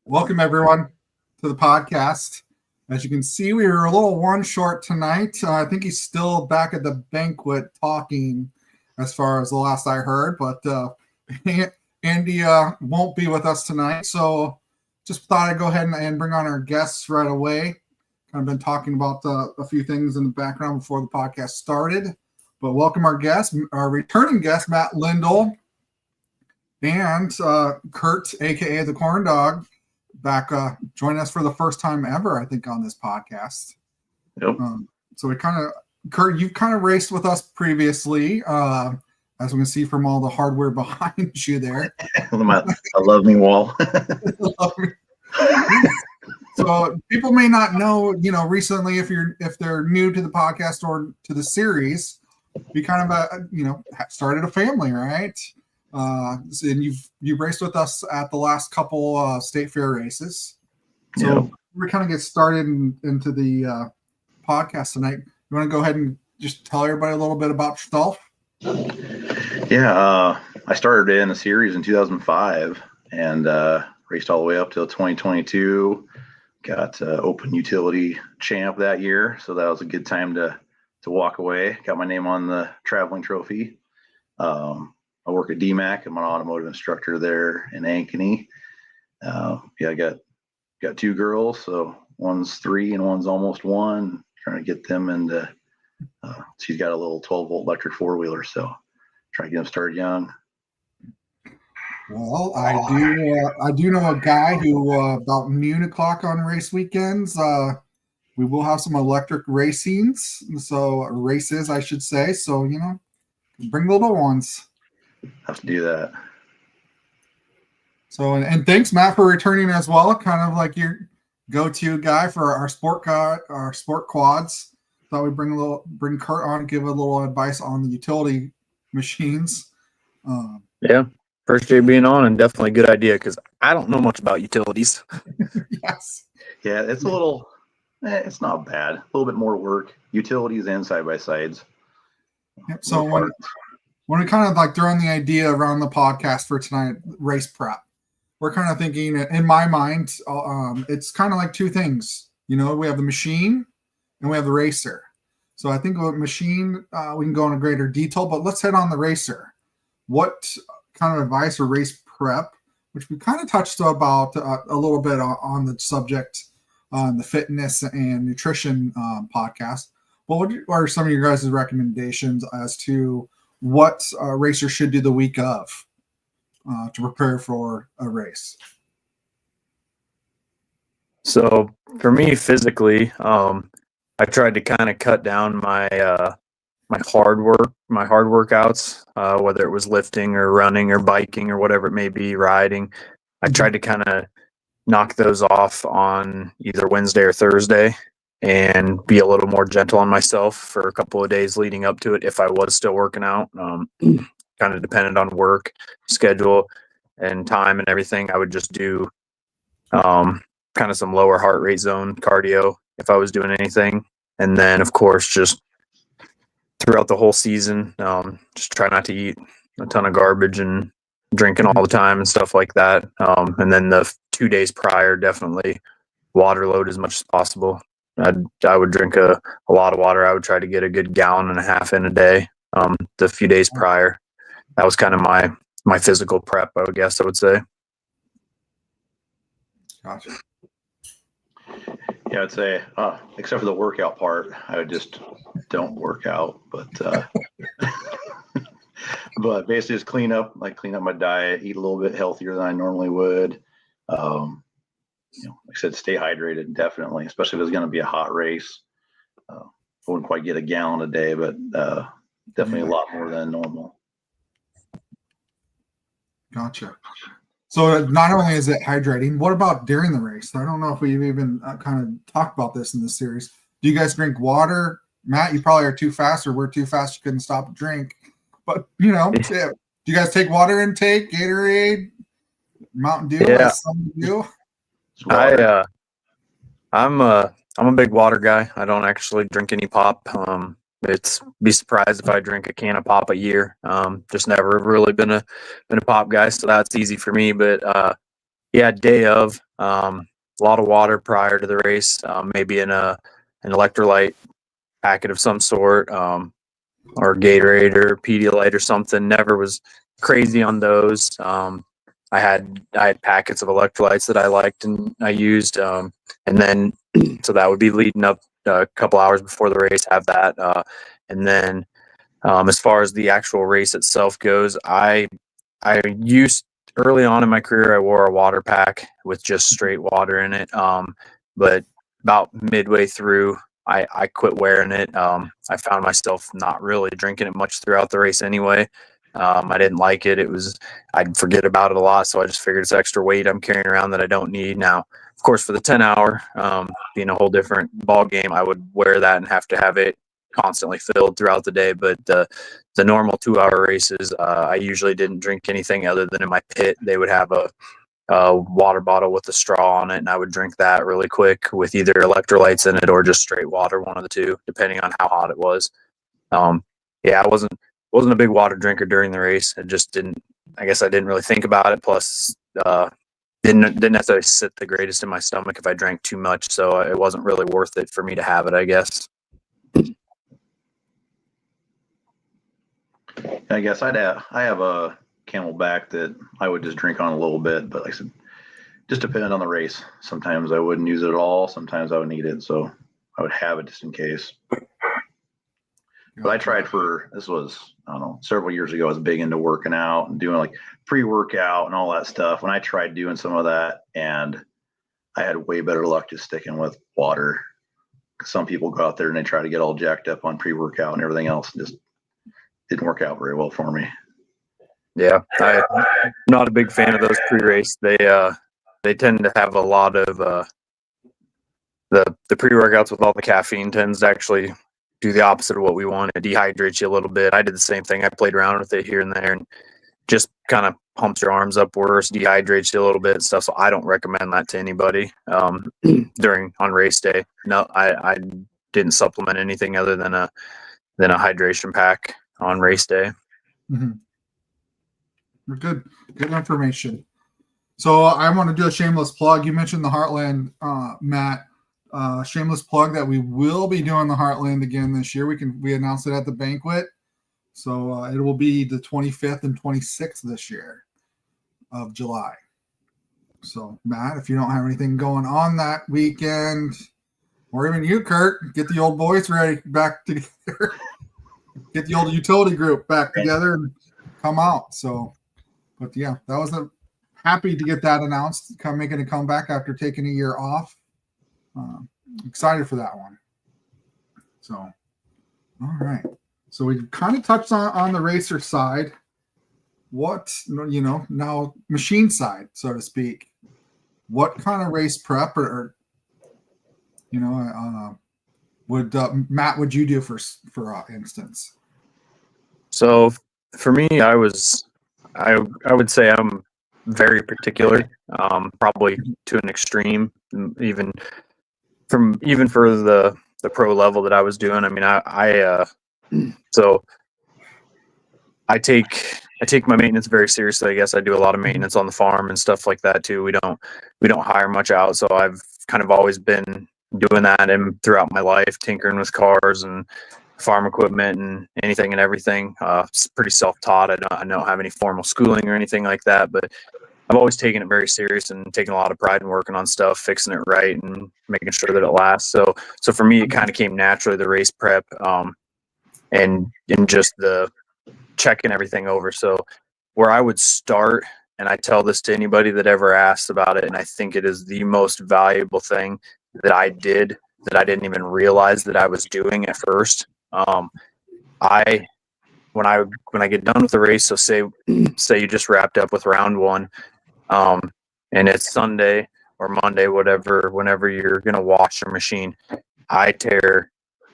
Welcome, everyone, to the podcast. As you can see, we were a little one short tonight. I think he's still back at the banquet talking, as far as the last I heard. But Andy won't be with us tonight. So just thought I'd go ahead and bring on our guests right away. Kind of been talking about a few things in the background before the podcast started. But welcome our guest, our returning guest, Matt Lindle, and Curt, a.k.a. the Corn Dog, back joining us for the first time ever, I think, on this podcast. Yep. So we kind of, Curt, you've kind of raced with us previously, as we can see from all the hardware behind you there. I love me wall. So people may not know, recently, if they're new to the podcast or to the series, we kind of, started a family, right? And you've raced with us at the last couple state fair races. So Yep. we kind of get started into the podcast tonight. You want to go ahead and just tell everybody a little bit about yourself? Yeah, I started in a series in 2005 and raced all the way up till 2022. Got Open Utility Champ that year, so that was a good time to walk away. Got my name on the traveling trophy. I work at DMAC. I'm an automotive instructor there in Ankeny. I got two girls, so one's 3 and one's almost 1. Trying to get them into. She's got a little 12-volt electric 4-wheeler, so trying to get them started young. Well, I do know a guy who about noon o'clock on race weekends, we will have some electric races, I should say. So bring the little ones. Have to do that. So and thanks, Matt, for returning as well. Kind of like your go-to guy for our sport quads. Thought we'd bring Curt on and give a little advice on the utility machines. Yeah, first day being on, and definitely a good idea because I don't know much about utilities. Yes. Yeah, it's a little. It's not bad. A little bit more work. Utilities and side-by-sides. Yep. So when we kind of like throwing the idea around the podcast for tonight, race prep, we're kind of thinking, in my mind, it's kind of like two things. We have the machine and we have the racer. So I think with machine, we can go into greater detail, but let's hit on the racer. What kind of advice or race prep, which we kind of touched about a little bit on the subject on the fitness and nutrition podcast. But what are some of your guys' recommendations as to what a racer should do the week of to prepare for a race? So for me, physically, I tried to kind of cut down my hard workouts, whether it was lifting or running or biking or whatever it may be, riding. I tried to kind of knock those off on either Wednesday or Thursday and be a little more gentle on myself for a couple of days leading up to it if I was still working out. Kind of dependent on work schedule and time and everything. I would just do kind of some lower heart rate zone cardio if I was doing anything. And then, of course, just throughout the whole season, just try not to eat a ton of garbage and drinking all the time and stuff like that. And then the 2 days prior, definitely water load as much as possible. I would drink a lot of water. I would try to get a good 1.5 gallons in a day. The few days prior, that was kind of my physical prep, I would say. Gotcha. Yeah, I'd say, except for the workout part, I would just don't work out. But but basically just clean up my diet, eat a little bit healthier than I normally would. Like I said, stay hydrated, definitely, especially if it's going to be a hot race. I wouldn't quite get 1 gallon a day, but definitely a lot more than normal. Gotcha. So not only is it hydrating, what about during the race? I don't know if we've even kind of talked about this in this series. Do you guys drink water? Matt, you probably are too fast, or we're too fast. You couldn't stop to drink. But, yeah. Do you guys take water intake, Gatorade, Mountain Dew? Yeah. Like some do? I'm a big water guy. I don't actually drink any pop. Be surprised if I drink a can of pop a year. Just never really been a pop guy, so that's easy for me. But day of, A lot of water prior to the race, maybe in an electrolyte packet of some sort, or Gatorade or Pedialyte or something. Never was crazy on those. I had packets of electrolytes that I liked and I used, and then so that would be leading up a couple hours before the race. Have that, and then as far as the actual race itself goes, I used early on in my career, I wore a water pack with just straight water in it. But about midway through, I quit wearing it. I found myself not really drinking it much throughout the race anyway. I didn't like it. I'd forget about it a lot. So I just figured it's extra weight I'm carrying around that I don't need. Now, of course, for the 10-hour, being a whole different ball game, I would wear that and have to have it constantly filled throughout the day. But the normal 2-hour races, I usually didn't drink anything other than in my pit. They would have a water bottle with a straw on it, and I would drink that really quick with either electrolytes in it or just straight water, one of the two, depending on how hot it was. Yeah, I wasn't a big water drinker during the race. I guess I didn't really think about it. Plus, didn't necessarily sit the greatest in my stomach if I drank too much, so it wasn't really worth it for me to have it, I guess. I guess I have a Camelback that I would just drink on a little bit, but like I said, just depending on the race. Sometimes I wouldn't use it at all. Sometimes I would need it, so I would have it just in case. But I tried this was, I don't know, several years ago. I was big into working out and doing like pre-workout and all that stuff. When I tried doing some of that, and I had way better luck just sticking with water. Some people go out there and they try to get all jacked up on pre-workout and everything else. Just didn't work out very well for me. Yeah, I'm not a big fan of those pre-race. They tend to have a lot of the pre-workouts with all the caffeine tends to actually do the opposite of what we want. It dehydrates you a little bit. I did the same thing. I played around with it here and there, and just kind of pumps your arms up worse, dehydrates you a little bit and stuff. So I don't recommend that to anybody on race day. No, I didn't supplement anything other than a hydration pack on race day. Mm-hmm. Good information. So I want to do a shameless plug. You mentioned the Heartland, Matt. Shameless plug that we will be doing the Heartland again this year. We announced it at the banquet. So it will be the 25th and 26th this year of July. So Matt, if you don't have anything going on that weekend, or even you, Curt, get the old boys ready back together. Get the old utility group back together and come out. So, but yeah, that was happy to get that announced. Making a comeback after taking a year off. Excited for that one. So, all right. So we kind of touched on the racer side. What, now machine side, so to speak. What kind of race prep or would Matt, would you do for instance? So for me, I would say I'm very particular, probably to an extreme, even for the pro level that I was doing. I mean, so I take my maintenance very seriously. I guess I do a lot of maintenance on the farm and stuff like that too. We don't hire much out, so I've kind of always been doing that and throughout my life, tinkering with cars and farm equipment and anything and everything. It's pretty self-taught. I don't have any formal schooling or anything like that, but I've always taken it very serious and taken a lot of pride in working on stuff, fixing it right and making sure that it lasts. So for me, it kind of came naturally, the race prep, and just the checking everything over. So where I would start, and I tell this to anybody that ever asks about it, and I think it is the most valuable thing that I did that I didn't even realize that I was doing at first. When I get done with the race, so say you just wrapped up with round one, and it's Sunday or Monday, whenever you're gonna wash your machine, I tear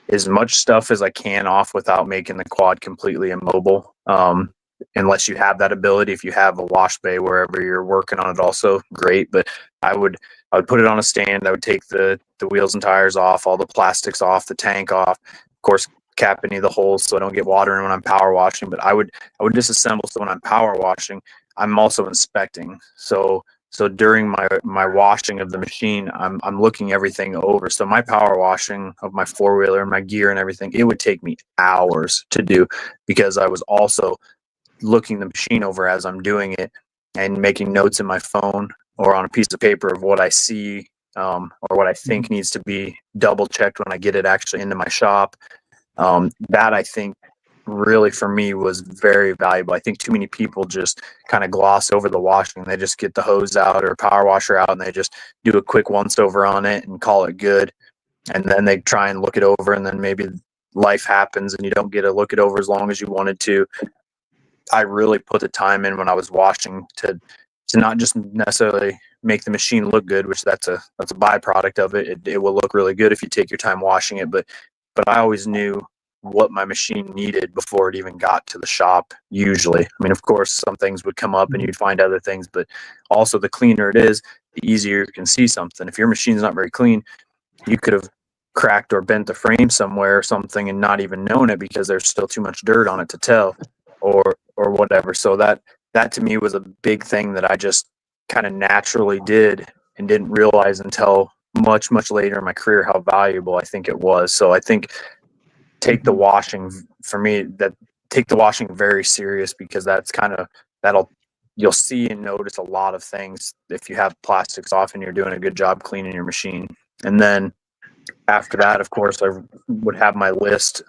as much stuff as I can off without making the quad completely immobile. Unless you have that ability. If you have a wash bay wherever you're working on it, also great. But I would put it on a stand. I would take the wheels and tires off, all the plastics off, the tank off, of course, cap any of the holes so I don't get water in when I'm power washing. But I would disassemble, so when I'm power washing, I'm also inspecting. So So during my washing of the machine, I'm looking everything over. So my power washing of my four-wheeler and my gear and everything, it would take me hours to do, because I was also looking the machine over as I'm doing it and making notes in my phone or on a piece of paper of what I see, or what I think needs to be double checked when I get it actually into my shop. That I think really for me was very valuable. I think too many people just kind of gloss over the washing. They just get the hose out or power washer out and they just do a quick once over on it and call it good. And then they try and look it over, and then maybe life happens and you don't get to look it over as long as you wanted to. I really put the time in when I was washing to not just necessarily make the machine look good, which that's a byproduct of it. It will look really good if you take your time washing it, but I always knew what my machine needed before it even got to the shop. Usually, I mean, of course, some things would come up and you'd find other things, but also the cleaner it is, the easier you can see something. If your machine's not very clean, you could have cracked or bent the frame somewhere or something and not even known it because there's still too much dirt on it to tell, or whatever. So that to me was a big thing that I just kind of naturally did and didn't realize until much later in my career how valuable I think it was. So I think take the washing very serious, because that's kind of you'll see and notice a lot of things if you have plastics off and you're doing a good job cleaning your machine. And then after that, of course, I would have my list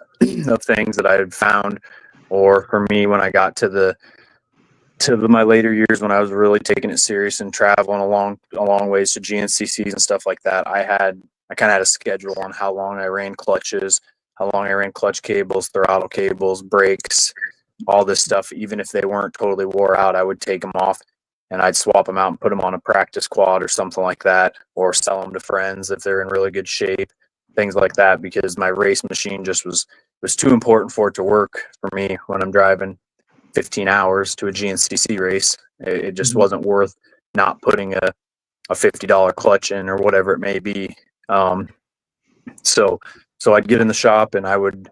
of things that I had found. Or for me, when I got to my later years, when I was really taking it serious and traveling a long ways to GNCCs and stuff like that, I kind of had a schedule on how long I ran clutches, how long I ran clutch cables, throttle cables, brakes, all this stuff. Even if they weren't totally wore out, I would take them off and I'd swap them out and put them on a practice quad or something like that, or sell them to friends if they're in really good shape, things like that, because my race machine just was too important for it to work for me when I'm driving 15 hours to a GNCC race. It just wasn't worth not putting a $50 clutch in or whatever it may be. So I'd get in the shop and I would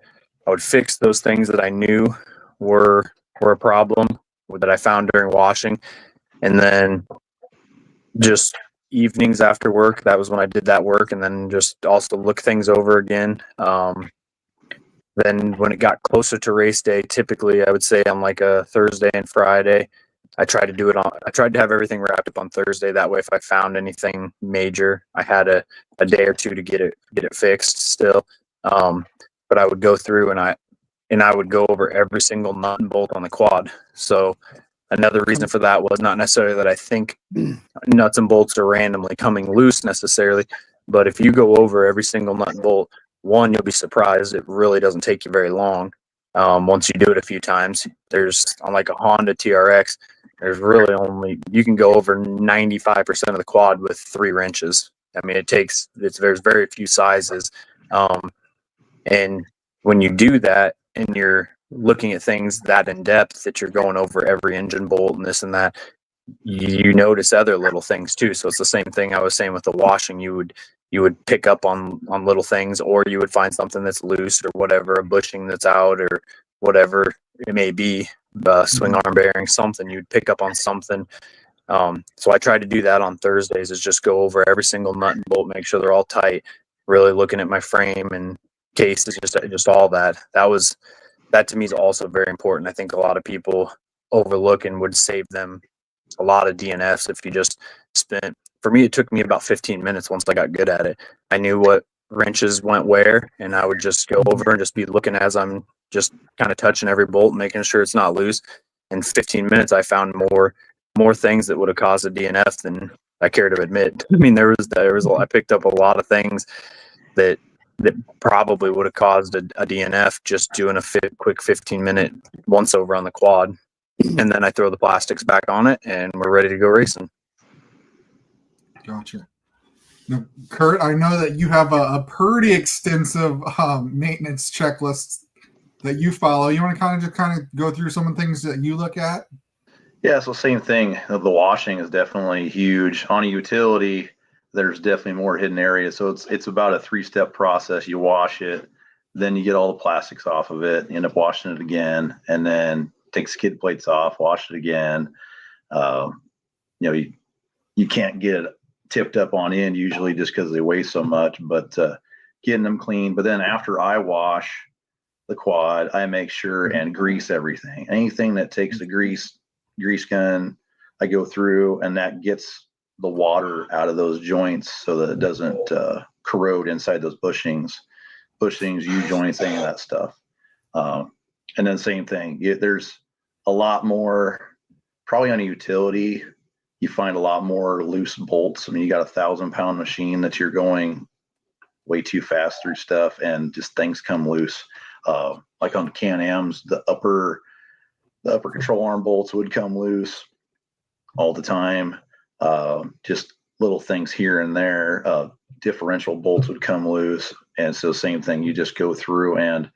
fix those things that I knew were a problem that I found during washing. And then just evenings after work, that was when I did that work. And then just also look things over again. Then when it got closer to race day, typically I would say on like a Thursday and Friday, I tried to have everything wrapped up on Thursday. That way, if I found anything major, I had a day or two to get it fixed still. But I would go through and I would go over every single nut and bolt on the quad. So another reason for that was not necessarily that I think nuts and bolts are randomly coming loose necessarily, but if you go over every single nut and bolt, one, you'll be surprised. It really doesn't take you very long. Once you do it a few times, there's on like a Honda TRX, there's really you can go over 95% of the quad with 3 wrenches. I mean, there's very few sizes. And when you do that and you're looking at things that in depth, that you're going over every engine bolt and this and that, you notice other little things too. So it's the same thing I was saying with the washing. You would pick up on little things, or you would find something that's loose or whatever, a bushing that's out or whatever it may be, swing arm bearing, something. You'd pick up on something. So I tried to do that on Thursdays, is just go over every single nut and bolt, make sure they're all tight, really looking at my frame and cases, just all that. That to me is also very important. I think a lot of people overlook and would save them a lot of DNFs if you just spent. For me, it took me about 15 minutes once I got good at it. I knew what wrenches went where, and I would just go over and just be looking as I'm just kind of touching every bolt, making sure it's not loose. In 15 minutes, I found more things that would have caused a DNF than I care to admit. I mean, I picked up a lot of things that probably would have caused a DNF just doing a quick 15-minute once over on the quad. And then I throw the plastics back on it and we're ready to go racing. Gotcha. Now, Curt, I know that you have a pretty extensive maintenance checklist that you follow. You want to kind of go through some of the things that you look at? Yeah, so same thing. The washing is definitely huge. On a utility, there's definitely more hidden areas. So it's about a 3-step process. You wash it, then you get all the plastics off of it, you end up washing it again, and then take skid plates off, wash it again. you can't get tipped up on end usually just because they weigh so much, but getting them clean. But then after I wash the quad, I make sure and grease everything. Anything that takes the grease gun, I go through, and that gets the water out of those joints so that it doesn't corrode inside those bushings, U-joints, any of that stuff. And then same thing, there's a lot more, probably on a utility, you find a lot more loose bolts. I mean, you got 1,000-pound machine that you're going way too fast through stuff, and just things come loose. Like on the Can-Ams, the upper control arm bolts would come loose all the time. Just little things here and there. Differential bolts would come loose, and so same thing. You just go through and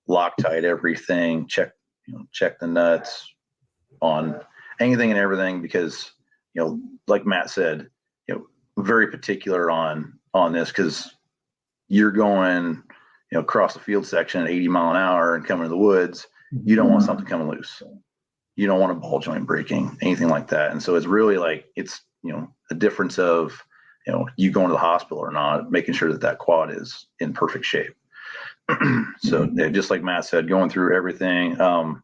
Loctite everything. Check the nuts on anything and everything, because like Matt said, very particular on this, because you're going across the field section at 80 mile an hour and coming to the woods. You don't want something coming loose. You don't want a ball joint breaking, anything like that. And so it's really like, it's a difference of you going to the hospital or not, making sure that quad is in perfect shape. So just like Matt said, going through everything. On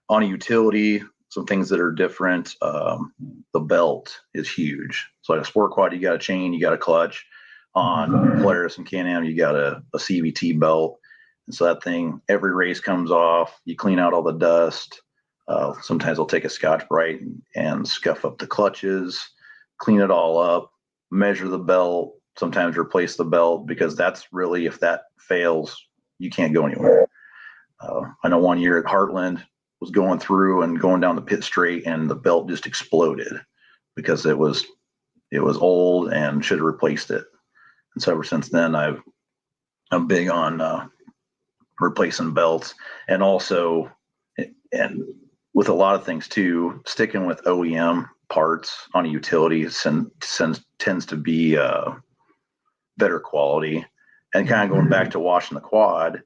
a utility, some things that are different. The belt is huge. So like a sport quad, you got a chain, you got a clutch. On Polaris and Can-Am, you got a CVT belt. And so that thing, every race comes off. You clean out all the dust. Sometimes I'll take a Scotch-Brite and scuff up the clutches, clean it all up, measure the belt, sometimes replace the belt, because that's really, if that fails, you can't go anywhere. I know one year at Heartland, was going through and going down the pit straight, and the belt just exploded because it was old and should have replaced it. And so ever since then, I'm big on replacing belts, and also, and with a lot of things too, sticking with OEM parts on a utility tends to be better quality. And kind of going back to washing the quad,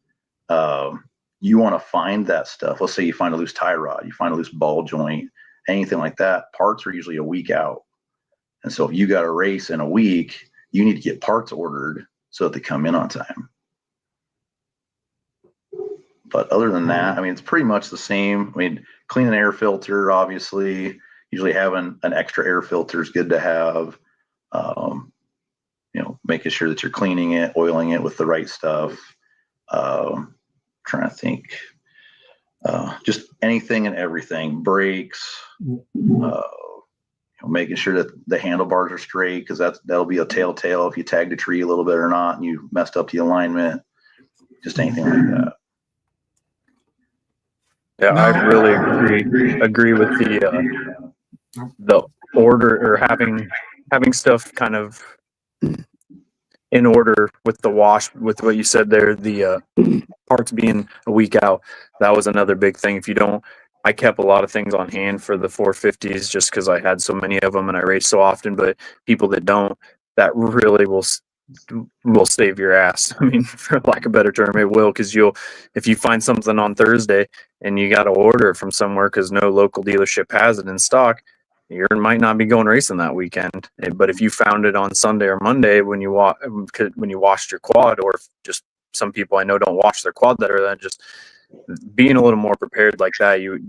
you want to find that stuff. Let's say you find a loose tie rod, you find a loose ball joint, anything like that. Parts are usually a week out. And so if you got a race in a week, you need to get parts ordered so that they come in on time. But other than that, I mean, it's pretty much the same. I mean, clean an air filter, obviously. Usually having an extra air filter is good to have. Making sure that you're cleaning it, oiling it with the right stuff. Trying to think. Just anything and everything. Brakes. Making sure that the handlebars are straight, because that'll be a telltale if you tagged a tree a little bit or not, and you messed up the alignment. Just anything like that. Yeah, I really agree with the order, or having stuff kind of in order with the wash, with what you said there, the parts being a week out. That was another big thing. I kept a lot of things on hand for the 450s just because I had so many of them and I raced so often. But people that don't, that really will save your ass. I mean, for lack of a better term, it will, because if you find something on Thursday and you got to order it from somewhere because no local dealership has it in stock, you might not be going racing that weekend. But if you found it on Sunday or Monday when you washed your quad, or just some people I know don't wash their quad that are then just being a little more prepared like that, you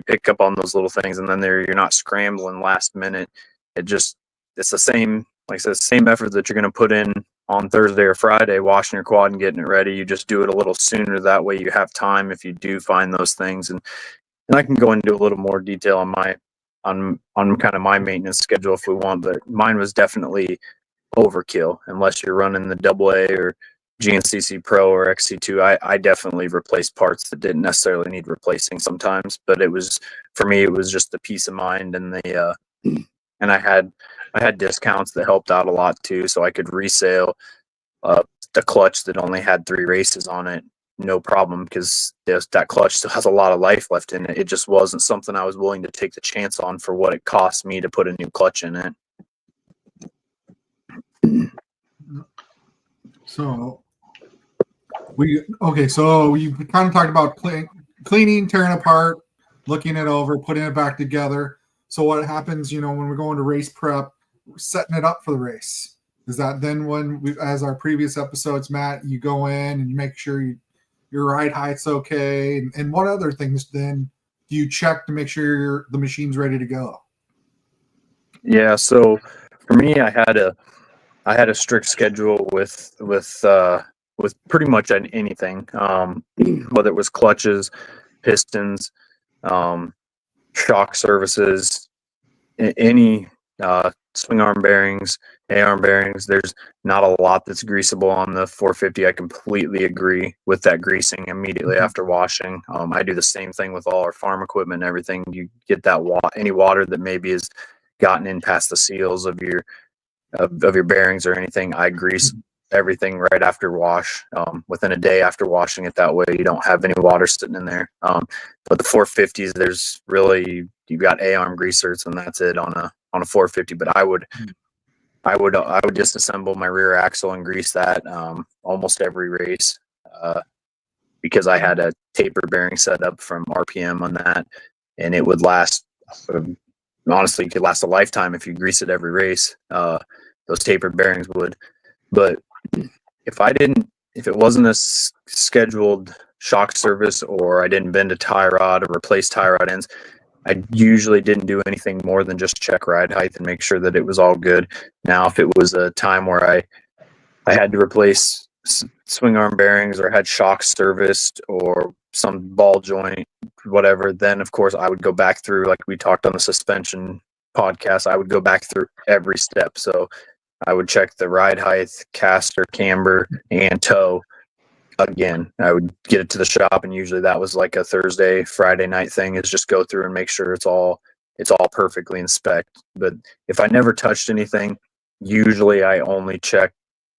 pick up on those little things, and then you're not scrambling last minute. It's the same, like I said, same effort that you're going to put in on Thursday or Friday washing your quad and getting it ready. You just do it a little sooner. That way you have time if you do find those things. And I can go into a little more detail on kind of my maintenance schedule if we want, but mine was definitely overkill. Unless you're running the AA or GNCC Pro or XC2, I definitely replaced parts that didn't necessarily need replacing sometimes. But for me, it was just the peace of mind, and I had discounts that helped out a lot too, so I could resale the clutch that only had 3 races on it, no problem, because that clutch still has a lot of life left in it. It just wasn't something I was willing to take the chance on for what it cost me to put a new clutch in it. So we kind of talked about cleaning, tearing apart, looking it over, putting it back together. So what happens, when we go into race prep, we're setting it up for the race. Is that then when we, as our previous episodes, Matt, you go in and you make sure your ride height's okay, and what other things then do you check to make sure the machine's ready to go? Yeah, so for me, I had a strict schedule with pretty much anything, whether it was clutches, pistons, shock services, any swing arm bearings, A-arm bearings. There's not a lot that's greasable on the 450. I completely agree with that greasing immediately after washing. I do the same thing with all our farm equipment and everything. You get that any water that maybe has gotten in past the seals of your bearings or anything, I grease everything right after wash, within a day after washing it. That way you don't have any water sitting in there. But the 450s, there's really, you've got A-arm greasers and that's it on a 450. But I would disassemble my rear axle and grease that almost every race, because I had a taper bearing set up from RPM on that, and it would last, honestly, it could last a lifetime if you grease it every race. Those tapered bearings would. But if it wasn't a scheduled shock service, or I didn't bend a tie rod or replace tie rod ends, I usually didn't do anything more than just check ride height and make sure that it was all good. Now, if it was a time where I had to replace swing arm bearings or had shocks serviced or some ball joint, whatever, then of course I would go back through, like we talked on the suspension podcast, I would go back through every step. So I would check the ride height, caster, camber, and toe again. I would get it to the shop, and usually that was like a Thursday, Friday night thing, is just go through and make sure it's all perfectly inspect. But if I never touched anything, usually I only check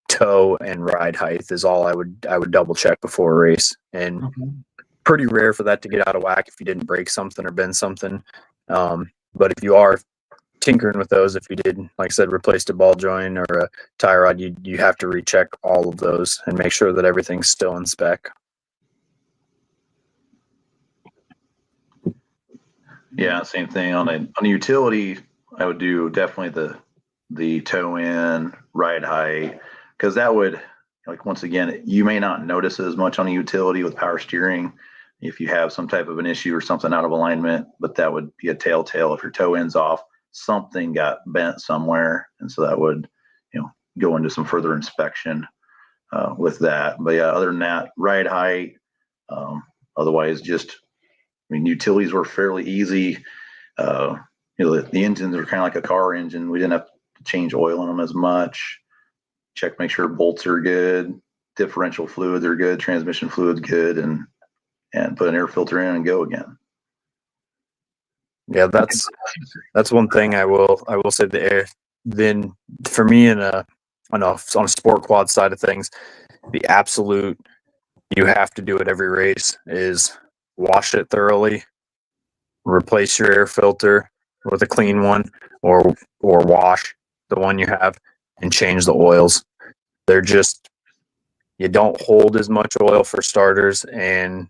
toe and ride height is all I would double check before a race. And pretty rare for that to get out of whack if you didn't break something or bend something. But if you are tinkering with those, if you did, like I said, replaced a ball joint or a tie rod, you have to recheck all of those and make sure that everything's still in spec. Yeah, same thing on a utility. I would do definitely the toe in, ride height, because that would, like, once again, you may not notice as much on a utility with power steering if you have some type of an issue or something out of alignment, but that would be a telltale. If your toe end's off, something got bent somewhere, and so that would, go into some further inspection with that. But yeah, other than that, ride height. Otherwise, utilities were fairly easy. The engines are kind of like a car engine. We didn't have to change oil in them as much. Check, make sure bolts are good, differential fluids are good, transmission fluids good, and put an air filter in and go again. Yeah, that's one thing I will say. The air, then for me on a sport quad side of things, the absolute, you have to do it every race, is wash it thoroughly, replace your air filter with a clean one, or wash the one you have and change the oils. They're just, you don't hold as much oil for starters, and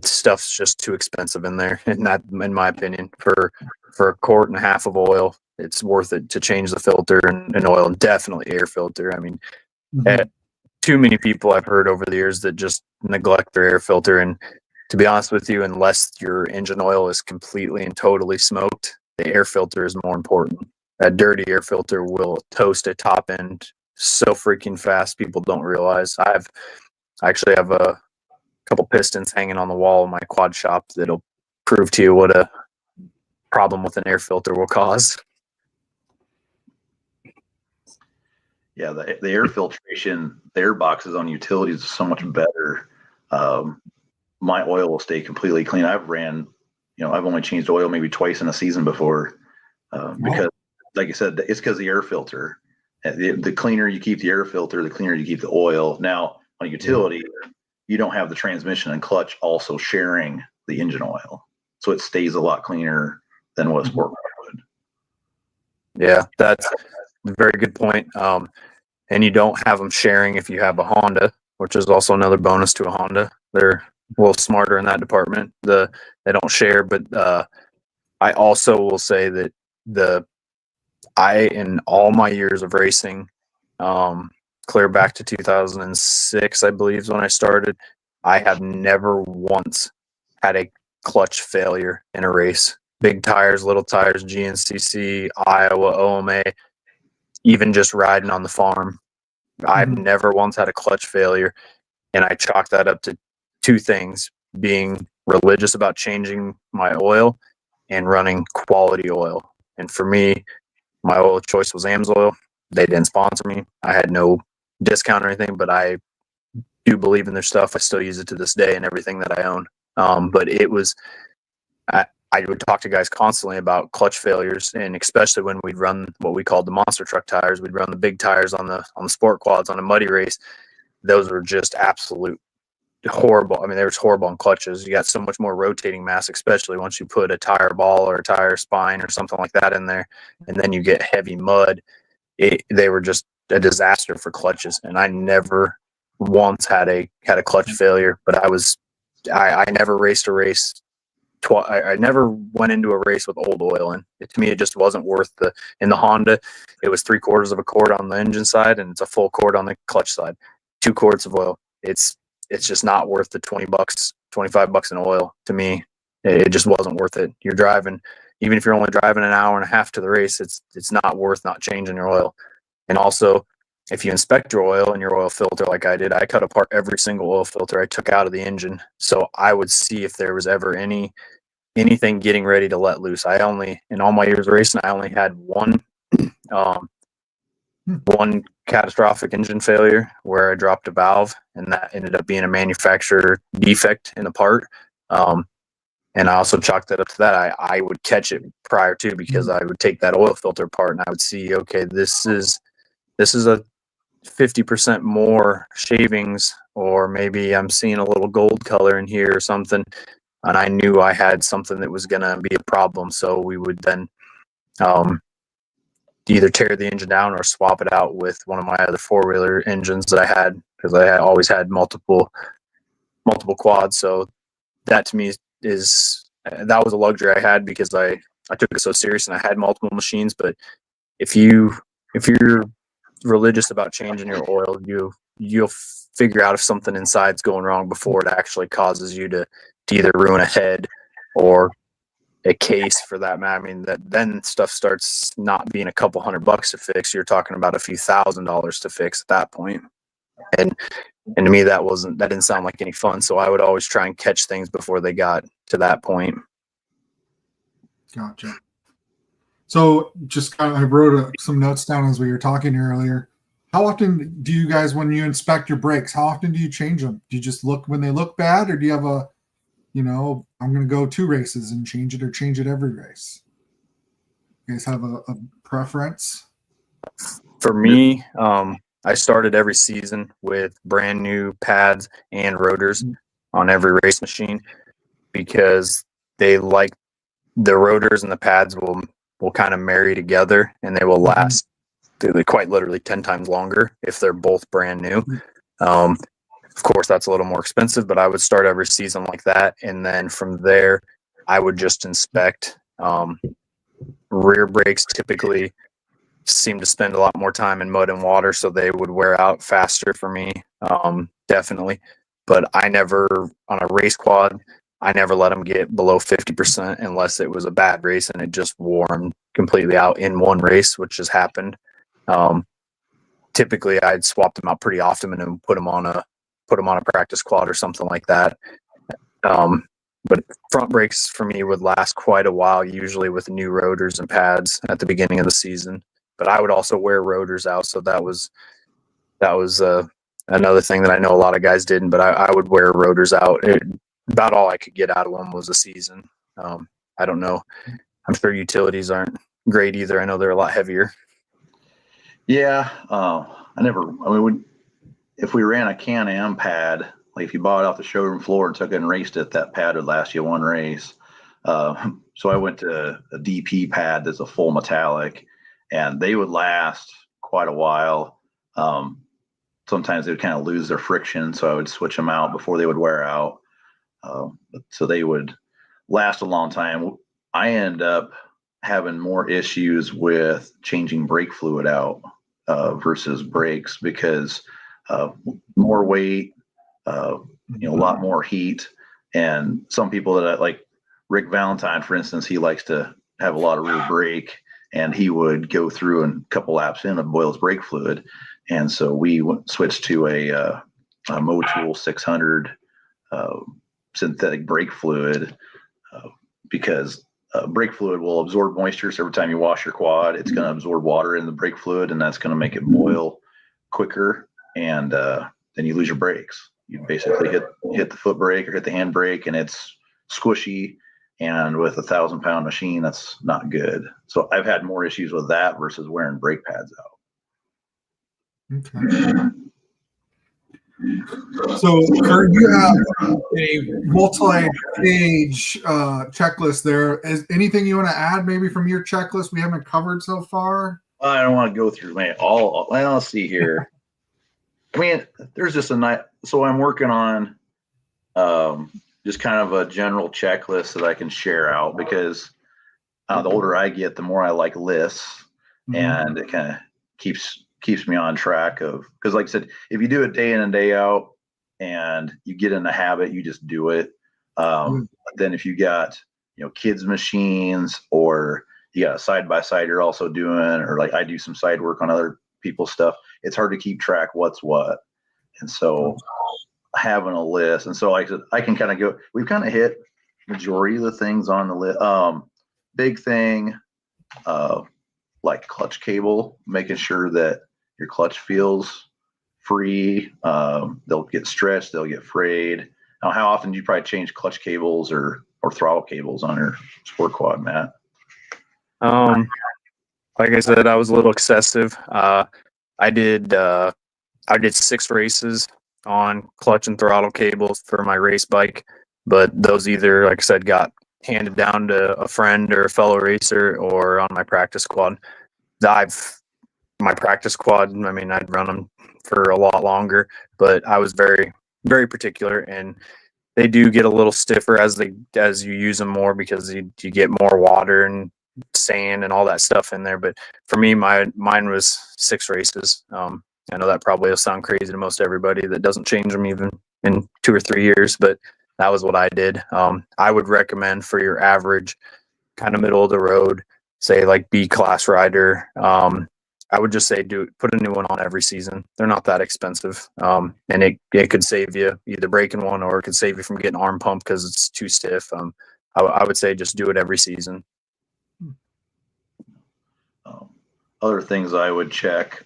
stuff's just too expensive in there. And that, in my opinion, for a quart and a half of oil, it's worth it to change the filter and oil, and definitely air filter. I mean, too many people I've heard over the years that just neglect their air filter. And to be honest with you, unless your engine oil is completely and totally smoked, the air filter is more important. That dirty air filter will toast a top end so freaking fast, people don't realize. I actually have a couple pistons hanging on the wall in my quad shop that'll prove to you what a problem with an air filter will cause. Yeah, the air filtration, the air boxes on utilities is so much better. My oil will stay completely clean. I've only changed oil maybe twice in a season before, because, like I said, it's because the air filter. The cleaner you keep the air filter, the cleaner you keep the oil. Now, on a utility, you don't have the transmission and clutch also sharing the engine oil, so it stays a lot cleaner than what a sport car would. Yeah, that's a very good point. And you don't have them sharing if you have a Honda, which is also another bonus to a Honda. They're a little smarter in that department. They don't share, but I also will say that in all my years of racing, clear back to 2006, I believe is when I started, I have never once had a clutch failure in a race. Big tires, little tires, GNCC, Iowa, OMA, even just riding on the farm. I've never once had a clutch failure. And I chalk that up to two things: being religious about changing my oil and running quality oil. And for me, my oil of choice was AMSOIL. They didn't sponsor me. I had no discount or anything, but I do believe in their stuff. I still use it to this day in everything that I own. But it was, I would talk to guys constantly about clutch failures, and especially when we'd run what we called the monster truck tires. We'd run the big tires on the sport quads on a muddy race. Those were just absolute horrible. I mean, they were horrible on clutches. You got so much more rotating mass, especially once you put a tire ball or a tire spine or something like that in there, and then you get heavy mud. They were just a disaster for clutches, and I never once had a clutch failure. But I never raced a race. I never went into a race with old oil in. To me, it just wasn't worth in the Honda, it was 3/4 of a quart on the engine side, and it's a full quart on the clutch side. 2 quarts of oil. It's just not worth the $20, $25 in oil to me. It just wasn't worth it. You're driving, even if you're only driving an hour and a half to the race, it's not worth not changing your oil. And also, if you inspect your oil and your oil filter like I did, I cut apart every single oil filter I took out of the engine. So I would see if there was ever anything getting ready to let loose. In all my years of racing, I only had one catastrophic engine failure where I dropped a valve, and that ended up being a manufacturer defect in the part. And I also chalked that up to that. I would catch it prior to, because I would take that oil filter apart and I would see, okay, this is a 50% more shavings, or maybe I'm seeing a little gold color in here or something. And I knew I had something that was going to be a problem. So we would then either tear the engine down or swap it out with one of my other 4-wheeler engines that I had, because I had always had multiple quads. So that to me that was a luxury I had, because I took it so serious and I had multiple machines. But if you're religious about changing your oil, you'll figure out if something inside's going wrong before it actually causes you to either ruin a head or a case, for that matter. I mean, then stuff starts not being a couple $100 to fix. You're talking about a few $1,000s to fix at that point. And to me, that didn't sound like any fun. So I would always try and catch things before they got to that point. Gotcha. So I wrote some notes down as we were talking earlier. How often do you guys, when you inspect your brakes, how often do you change them? Do you just look when they look bad, or do you have I'm going to go 2 races and change it, or change it every race? You guys have a preference? For me, I started every season with brand new pads and rotors on every race machine, because they like the rotors and the pads will kind of marry together, and they will last quite literally 10 times longer if they're both brand new. Of course, that's a little more expensive, but I would start every season like that. And then from there, I would just inspect. Rear brakes typically seem to spend a lot more time in mud and water, so they would wear out faster for me, definitely. But on a race quad, I never let them get below 50% unless it was a bad race and it just wore them completely out in one race, which has happened. Typically, I'd swap them out pretty often and put them on a practice quad or something like that. But front brakes for me would last quite a while, usually with new rotors and pads at the beginning of the season. But I would also wear rotors out, so that was another thing that I know a lot of guys didn't. But I would wear rotors out. About all I could get out of them was a season. I don't know. I'm sure utilities aren't great either. I know they're a lot heavier. Yeah, if we ran a Can-Am pad, like if you bought it off the showroom floor and took it and raced it, that pad would last you 1 race. So I went to a DP pad that's a full metallic, and they would last quite a while. Sometimes they would kind of lose their friction, so I would switch them out before they would wear out. So they would last a long time. I end up having more issues with changing brake fluid out versus brakes because more weight, a lot more heat. And some people that like Rick Valentine, for instance, he likes to have a lot of rear brake, and he would go through and a couple laps in and boil his brake fluid. And so we switched to a Motul 600 synthetic brake fluid because brake fluid will absorb moisture. So every time you wash your quad, it's going to absorb water in the brake fluid, and that's going to make it boil quicker. And then you lose your brakes. You basically hit the foot brake or hit the hand brake, and it's squishy. And with a 1,000-pound machine, that's not good. So I've had more issues with that versus wearing brake pads out. Okay. So, Curt, you have a multi-page checklist there. Is anything you want to add maybe from your checklist we haven't covered so far? I don't want to go through all. Let's see here. I mean, there's just a night. So I'm working on just kind of a general checklist that I can share out because the older I get, the more I like lists, and it kind of keeps me on track of, because like I said, if you do it day in and day out and you get in the habit, you just do it. Then if you got, kids machines, or you got a side-by-side you're also doing, or like I do some side work on other people's stuff, it's hard to keep track what's what. And so having a list, and so like I said, I can kind of go, we've kind of hit majority of the things on the list. Big thing, like clutch cable, making sure that your clutch feels free. They'll get stretched, they'll get frayed. Now, how often do you probably change clutch cables or throttle cables on your sport quad, Matt? Like I said, I was a little excessive. I did 6 races on clutch and throttle cables for my race bike, but those either, like I said, got handed down to a friend or a fellow racer, or on my practice quad. My practice quad, I mean, I'd run them for a lot longer, but I was very, very particular, and they do get a little stiffer as you use them more because you get more water and sand and all that stuff in there. But for me, mine was 6 races. I know that probably will sound crazy to most everybody that doesn't change them even in 2 or 3 years, but that was what I did. I would recommend for your average kind of middle of the road, say like B class rider, I would just say put a new one on every season. They're not that expensive. And it could save you either breaking one, or it could save you from getting arm pump because it's too stiff. I would say just do it every season. Other things I would check,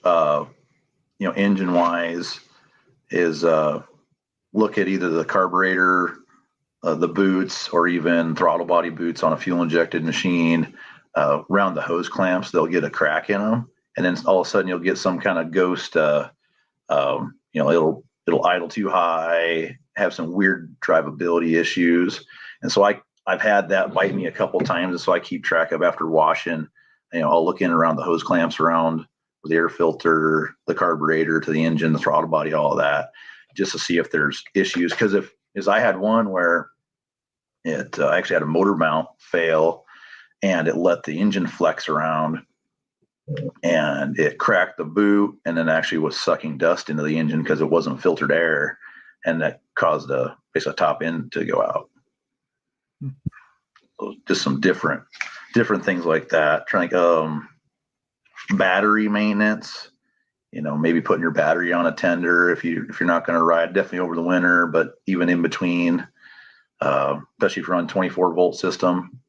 engine wise, is look at either the carburetor, the boots, or even throttle body boots on a fuel injected machine. Around the hose clamps, they'll get a crack in them, and then all of a sudden you'll get some kind of ghost. It'll idle too high, have some weird drivability issues, and so I've had that bite me a couple times, and so I keep track of after washing. I'll look in around the hose clamps, around the air filter, the carburetor to the engine, the throttle body, all of that, just to see if there's issues. Because I had one where it actually had a motor mount fail, and it let the engine flex around, and it cracked the boot, and then actually was sucking dust into the engine because it wasn't filtered air, and that caused basically a top end to go out. So just some different things like that. Trying to battery maintenance, maybe putting your battery on a tender if you're not going to ride, definitely over the winter, but even in between, especially if you're on 24-volt system,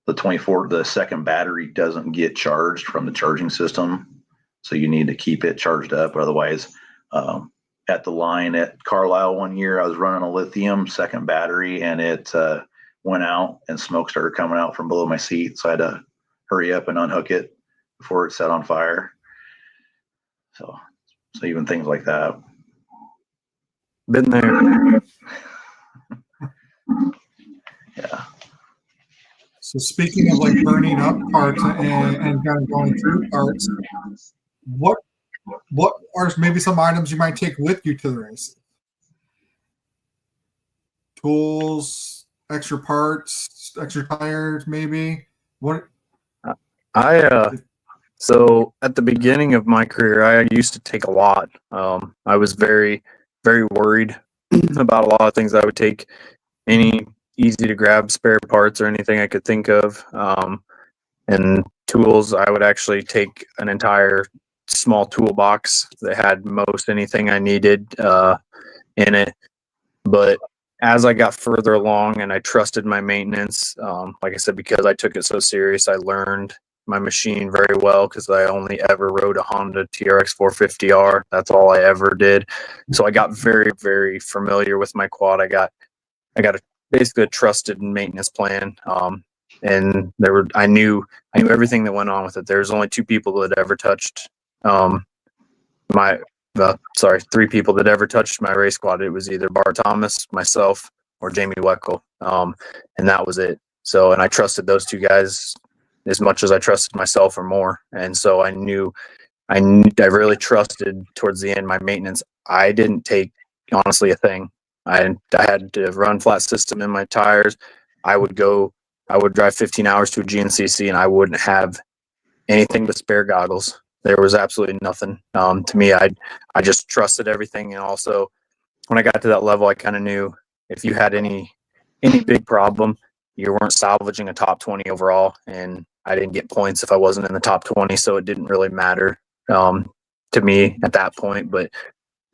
the second battery doesn't get charged from the charging system, so you need to keep it charged up. Otherwise, at the line at Carlisle one year, I was running a lithium second battery, and it went out, and smoke started coming out from below my seat, so I had to hurry up and unhook it before it set on fire. So even things like that. Been there. Yeah. So speaking of like burning up parts and kind of going through parts, what are maybe some items you might take with you to the race? Tools, extra parts, extra tires, maybe? What? So at the beginning of my career, I used to take a lot. I was very, very worried about a lot of things. I would take any easy to grab spare parts or anything I could think of. And tools, I would actually take an entire small toolbox that had most anything I needed in it. But as I got further along and I trusted my maintenance, like I said, because I took it so serious, I learned my machine very well because I only ever rode a Honda TRX 450R. That's all I ever did. So I got very, very familiar with my quad. I got basically a trusted maintenance plan. And I knew everything that went on with it. There's only two people that ever touched three people that ever touched my race quad. It was either Bart Thomas, myself, or Jamie Weckel. And that was it. So, and I trusted those two guys as much as I trusted myself or more. And so I really trusted towards the end my maintenance. I didn't take honestly a thing. I had to run flat system in my tires. I would drive 15 hours to a GNCC and I wouldn't have anything but spare goggles. There was absolutely nothing. To me, I just trusted everything. And also when I got to that level, I kind of knew if you had any big problem, you weren't salvaging a top 20 overall. And I didn't get points if I wasn't in the top 20. So it didn't really matter to me at that point. But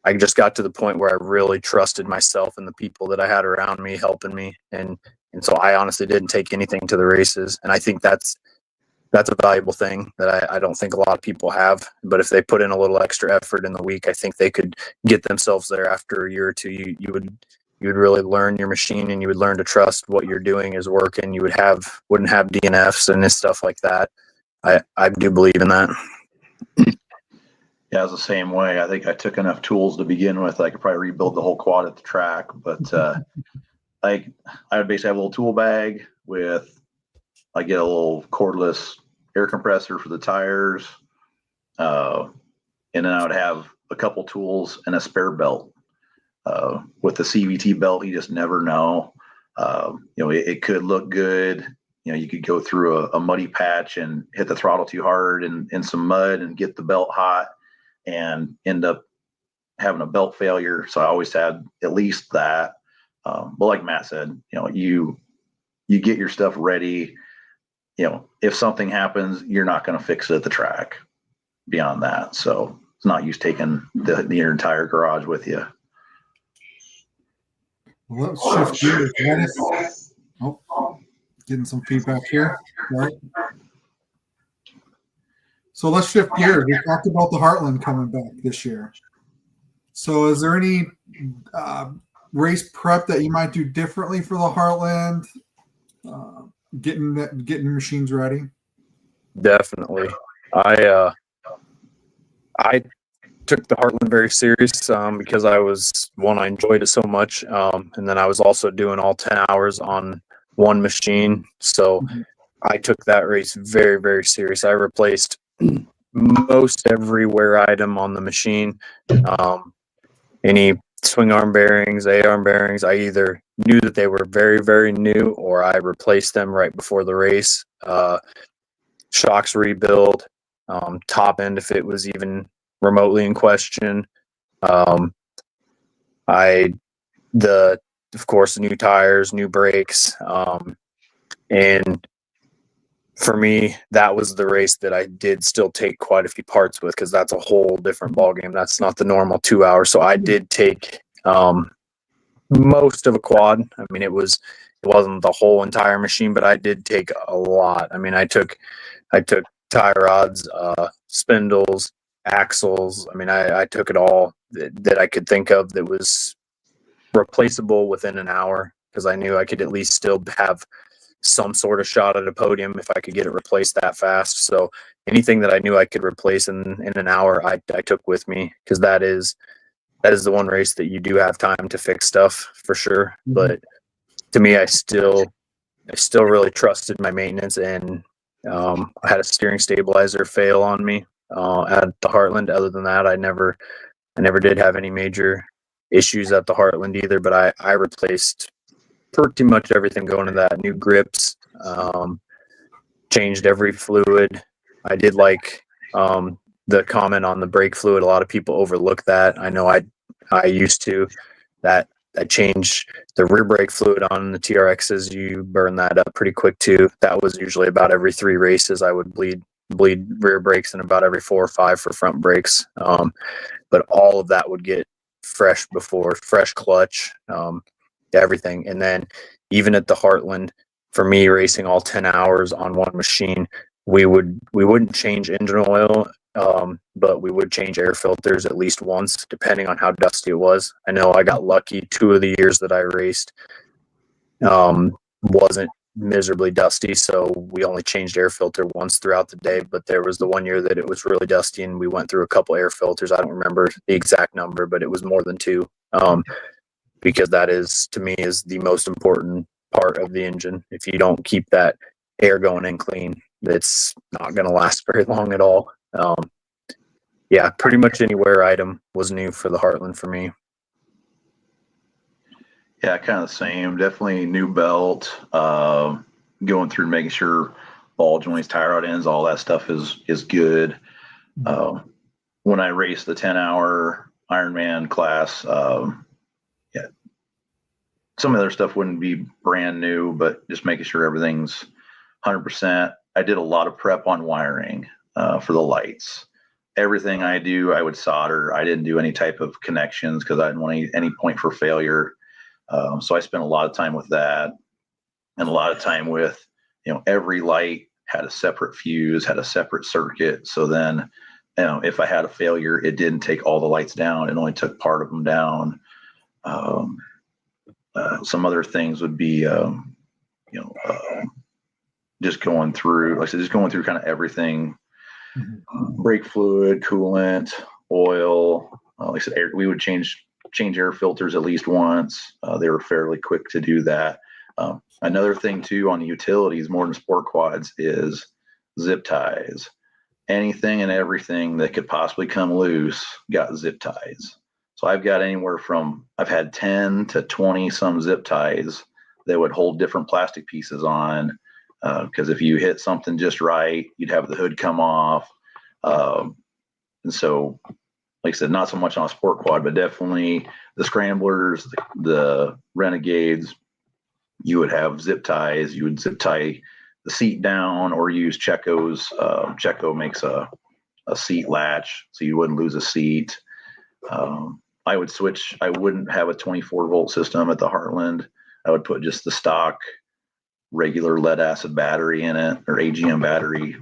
I just got to the point where I really trusted myself and the people that I had around me helping me. And so I honestly didn't take anything to the races. And I think that's a valuable thing that I don't think a lot of people have. But if they put in a little extra effort in the week, I think they could get themselves there after a year or two. You would really learn your machine and you would learn to trust what you're doing is working. You wouldn't have DNFs and stuff like that. I do believe in that. Yeah, it was the same way. I think I took enough tools to begin with. I could probably rebuild the whole quad at the track, but like I would basically have a little tool bag I get a little cordless air compressor for the tires. And then I would have a couple tools and a spare belt. With the CVT belt, you just never know. It could look good. You could go through a muddy patch and hit the throttle too hard in some mud and get the belt hot and end up having a belt failure. So I always had at least that. But like Matt said, you get your stuff ready. If something happens, you're not going to fix it at the track beyond that. So it's not use taking the entire garage with you. Well, let's shift gears. Getting some feedback here. All right. So let's shift gears. We talked about the Heartland coming back this year. So is there any race prep that you might do differently for the Heartland? Getting machines ready? Definitely. I took the Heartland very serious because I enjoyed it so much. And then I was also doing all 10 hours on one machine. So I took that race very, very serious. I replaced most every wear item on the machine. Any swing arm bearings, A arm bearings, I either knew that they were very, very new or I replaced them right before the race. Shocks rebuild, top end if it was even remotely in question. Of course, new tires, new brakes. And for me, that was the race that I did still take quite a few parts with because that's a whole different ballgame. That's not the normal 2 hours. So I did take most of a quad. I mean, it wasn't the whole entire machine, but I did take a lot. I mean, I took tie rods, spindles, axles. I mean, I took it all that I could think of that was replaceable within an hour because I knew I could at least still have some sort of shot at a podium if I could get it replaced that fast. So anything that I knew I could replace in an hour, I took with me because that is the one race that you do have time to fix stuff for sure. But to me, I still really trusted my maintenance, and I had a steering stabilizer fail on me at the Heartland. Other than that, I never did have any major issues at the Heartland either. But I replaced pretty much everything going to that. New grips, changed every fluid. I did like the comment on the brake fluid. A lot of people overlook that. I know I used to. That I changed the rear brake fluid on the TRXs. You burn that up pretty quick too. That was usually about every 3 races. I would bleed rear brakes, and about every 4 or 5 for front brakes. But all of that would get fresh clutch, everything. And then even at the Heartland, for me, racing all 10 hours on one machine, we wouldn't change engine oil, but we would change air filters at least once, depending on how dusty it was. I know I got lucky 2 of the years that I raced wasn't miserably dusty, so we only changed air filter once throughout the day. But there was the one year that it was really dusty, and we went through a couple air filters. I don't remember the exact number, but it was more than 2, because that is, to me, is the most important part of the engine. If you don't keep that air going in clean, it's not going to last very long at all. Yeah, pretty much any wear item was new for the Heartland for me. Yeah, kind of the same. Definitely new belt. Going through making sure ball joints, tie rod ends, all that stuff is good. When I raced the 10-hour Ironman class, yeah, some of their stuff wouldn't be brand new, but just making sure everything's 100%. I did a lot of prep on wiring for the lights. Everything I do, I would solder. I didn't do any type of connections because I didn't want any point for failure. So I spent a lot of time with that, and a lot of time with, every light had a separate fuse, had a separate circuit. So then, if I had a failure, it didn't take all the lights down. It only took part of them down. Some other things would be, just going through, like I said, just going through kind of everything. Brake fluid, coolant, oil. Like I said, we would change air filters at least once. They were fairly quick to do that. Another thing too on the utilities, more than sport quads, is zip ties. Anything and everything that could possibly come loose got zip ties. So I've had 10 to 20 some zip ties that would hold different plastic pieces on. Because if you hit something just right, you'd have the hood come off. And so, like I said, not so much on a sport quad, but definitely the scramblers, the renegades, you would have zip ties. You would zip tie the seat down or use Checo's. Checo makes a seat latch, so you wouldn't lose a seat. I would switch. I wouldn't have a 24-volt system at the Heartland. I would put just the stock regular lead acid battery in it, or AGM battery,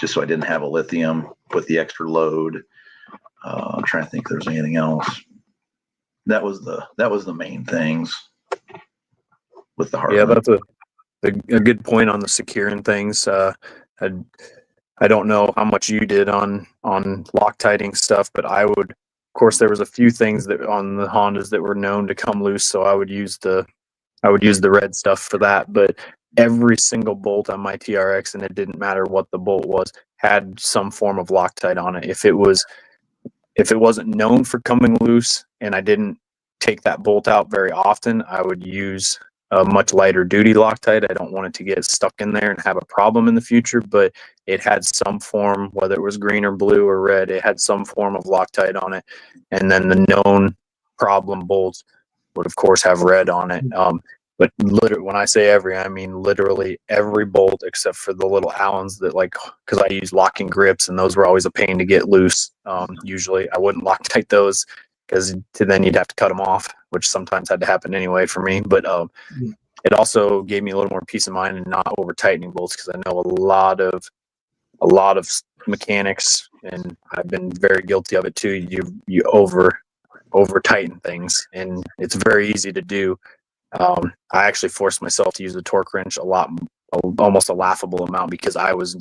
just so I didn't have a lithium with the extra load. I'm trying to think if there's anything else. That was the main things with the Heartland. Yeah, that's a good point on the securing things. I don't know how much you did on Loctiting stuff, but I would, of course, there was a few things that on the Hondas that were known to come loose, so I would use the red stuff for that. But every single bolt on my TRX, and it didn't matter what the bolt was, had some form of Loctite on it. If it wasn't known for coming loose and I didn't take that bolt out very often, I would use a much lighter duty Loctite. I don't want it to get stuck in there and have a problem in the future, but it had some form, whether it was green or blue or red, it had some form of Loctite on it. And then the known problem bolts would of course have red on it. But literally, when I say every, I mean literally every bolt except for the little Allens that, like, because I use locking grips and those were always a pain to get loose. Usually I wouldn't Loctite those because then you'd have to cut them off, which sometimes had to happen anyway for me. But it also gave me a little more peace of mind and not over tightening bolts, because I know a lot of mechanics, and I've been very guilty of it too. You over tighten things, and it's very easy to do. I actually forced myself to use the torque wrench almost a laughable amount, because I was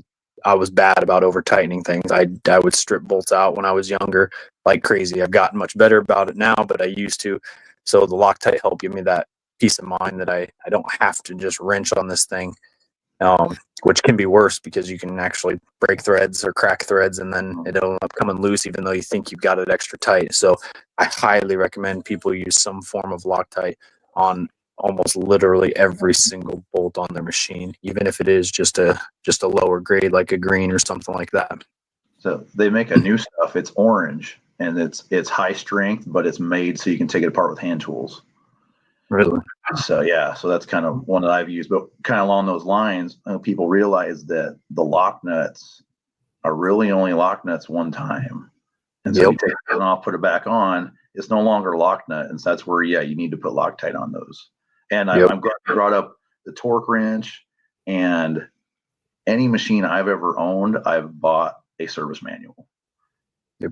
bad about over tightening things. I would strip bolts out when I was younger like crazy. I've gotten much better about it now, but I used to. So the Loctite helped give me that peace of mind that I don't have to just wrench on this thing, which can be worse because you can actually break threads or crack threads, and then it'll end up coming loose even though you think you've got it extra tight. So I highly recommend people use some form of Loctite on almost literally every single bolt on their machine, even if it is just a lower grade like a green or something like that. So they make a new stuff. It's orange and it's high strength, but it's made so you can take it apart with hand tools. Really? So yeah, so that's kind of one that I've used. But kind of along those lines, people realize that the lock nuts are really only lock nuts one time. And so you take it off, put it back on, it's no longer lock nut. And so that's where, you need to put Loctite on those. And I'm glad you brought up the torque wrench, and any machine I've ever owned, I've bought a service manual